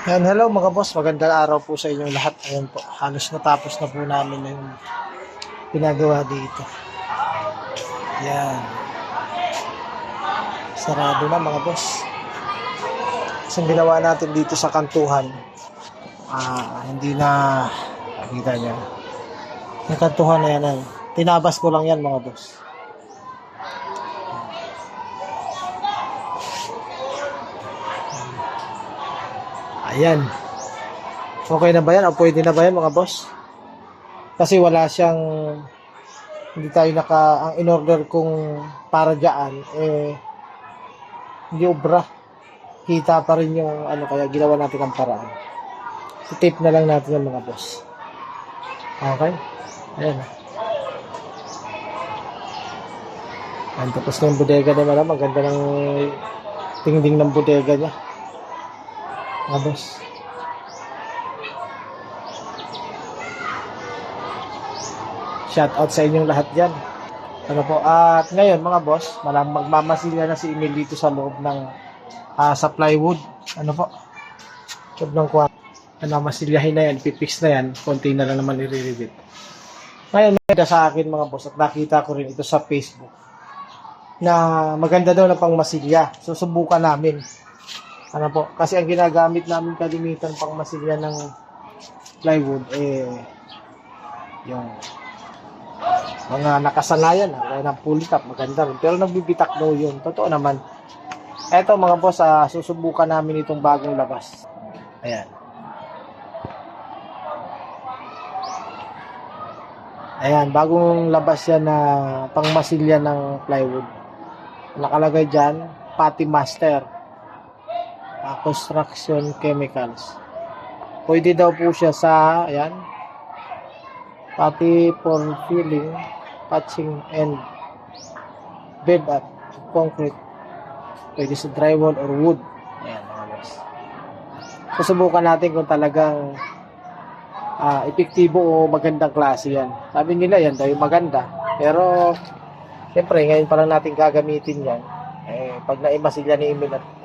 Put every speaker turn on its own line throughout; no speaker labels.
Yan, hello mga boss, magandang araw po sa inyong lahat. Ayun po, halos natapos na po namin yung ginagawa dito. Yan, sarado na mga boss. Kasi ginawa natin dito sa kantuhan, hindi na, nakita niya. Yung kantuhan na yan, tinabas ko lang yan mga boss. Ayan. Okay na ba yan? O pwede na ba yan mga boss? Kasi wala siyang, hindi tayo ang in-order kong para dyan, hindi obra. Kita pa rin yung kaya ginawa natin ang paraan. I-tape na lang natin yung mga boss. Okay? Ayan. Ayan, tapos na yung bodega naman. Ang ganda ng tingding ng bodega niya. Mga boss. Shout out sa inyong lahat dyan. Ano po, at ngayon mga boss, magmamasilya na si Emil dito sa loob ng sa plywood. Ano po, loob ng kwarto. Masilyahin na yan, pipix na yan, konti na lang naman i-revet. Ngayon, may sa akin mga boss, at nakita ko rin ito sa Facebook, na maganda daw na pang masilya. Susubukan namin. Ano po, kasi ang ginagamit namin kalimitan pang masilya ng plywood, yung mga nakasanayan, kaya ng pull top, maganda rin. Pero nagbibitak daw yun. Totoo naman. Eto mga boss, susubukan namin itong bagong labas. Ayan. Ayan, bagong labas yan na pangmasilya ng plywood. Nakalagay dyan, Pati Master. Construction Chemicals. Pwede daw po siya sa, ayan, pati for filling, patching, and bed at concrete. Pwede sa drywall or wood. Ayan mga boss. Susubukan natin kung talagang epektibo o magandang klase yan. Sabi nila yan daw yung maganda. Pero, siyempre, ngayon pa lang natin gagamitin yan. Pag naimasilya ni Emil at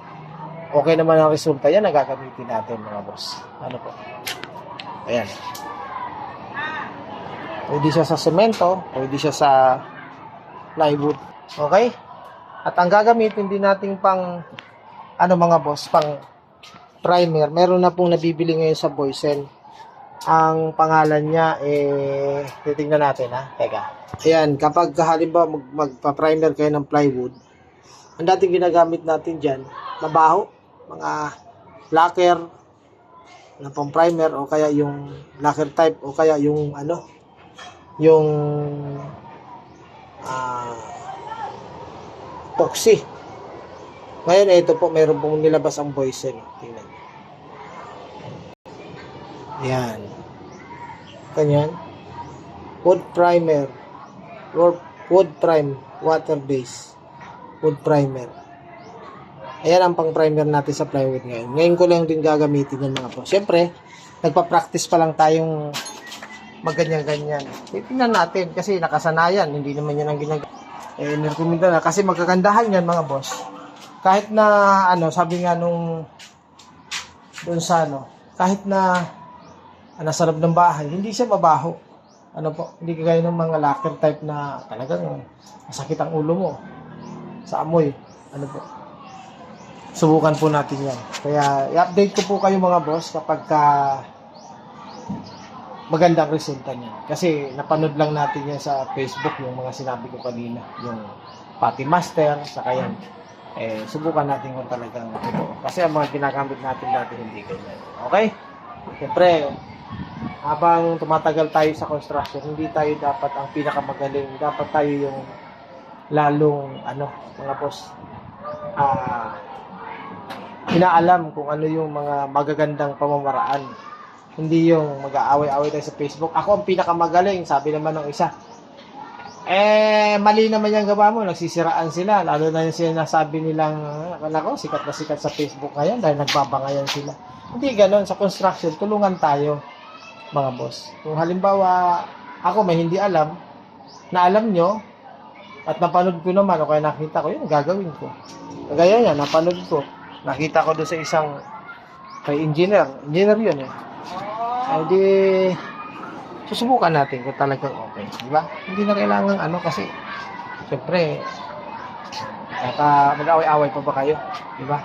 okay naman ang resulta yan, nagagamitin natin mga boss. Ano po? Ayan. Pwede siya sa semento, pwede siya sa plywood. Okay? At ang gagamitin din natin pang mga boss, pang primer. Meron na pong nabibili ngayon sa Boysen. Ang pangalan niya titingnan natin Teka. Ayan, kapag halimbawa magpa-primer kayo ng plywood, ang dating ginagamit natin diyan, mabaho, mga lacquer na pang primer o kaya yung lacquer type o kaya yung yung epoxy. Ngayon ito po, mayroon pong nilabas ang Boysen. Tingnan. Yan. Ganyan. Wood primer. Wood prime. Water base. Wood primer. Ayan ang pang primer natin sa plywood ngayon. Ngayon ko lang din gagamitin yan mga po. Siyempre, nagpa-practice pa lang tayong magganyan-ganyan. Tingnan natin kasi nakasanayan. Hindi naman yan ang ginagawa. Nirekomenda na kasi magkagandahan yan mga boss. Kahit na sabi nga nung doon sa kahit na nasa loob ng bahay, hindi siya mabaho. Hindi kagaya ng mga lacquer type na talagang masakit ang ulo mo sa amoy. Subukan po natin yan. Kaya i-update ko po kayo mga boss kapag magandang resulta niya. Kasi napanood lang natin yan sa Facebook, yung mga sinabi ko kanina, yung Pati Master, saka yan. Subukan natin kung talagang ito. Kasi ang mga ginagamit natin dati hindi ganyan. Okay? Siyempre, habang tumatagal tayo sa construction, hindi tayo dapat ang pinakamagaling. Dapat tayo yung lalong, mga boss, inaalam kung ano yung mga magagandang pamamaraan. Hindi yung mag-aaway-aaway tayo sa Facebook. Ako ang pinakamagaling, sabi naman ng isa. Mali naman yung gawa mo, nagsisiraan sila. Lalo na yung sinasabi nilang, sikat na sikat sa Facebook ngayon dahil nagbabangayan sila. Hindi ganon. Sa construction, tulungan tayo, mga boss. Kung halimbawa, ako may hindi alam, na alam nyo, at napanood ko naman, o kaya nakita ko, yun, gagawin ko. Kagaya niya, napanood ko. Nakita ko doon sa isang Kay engineer. Engineer yun eh. Ay di, susubukan natin kung talagang okay. Di ba? Hindi na kailangan ano kasi, syempre, mag-away-away pa ba kayo? Di ba?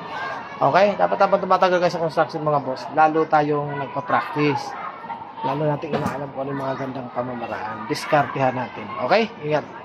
Okay? Dapat tumatagal kayo sa construction mga boss. Lalo tayong nagpa-practice. Lalo natin inaalam kung ano yung mga gandang pamamaraan. Diskartehan natin. Okay? Ingat.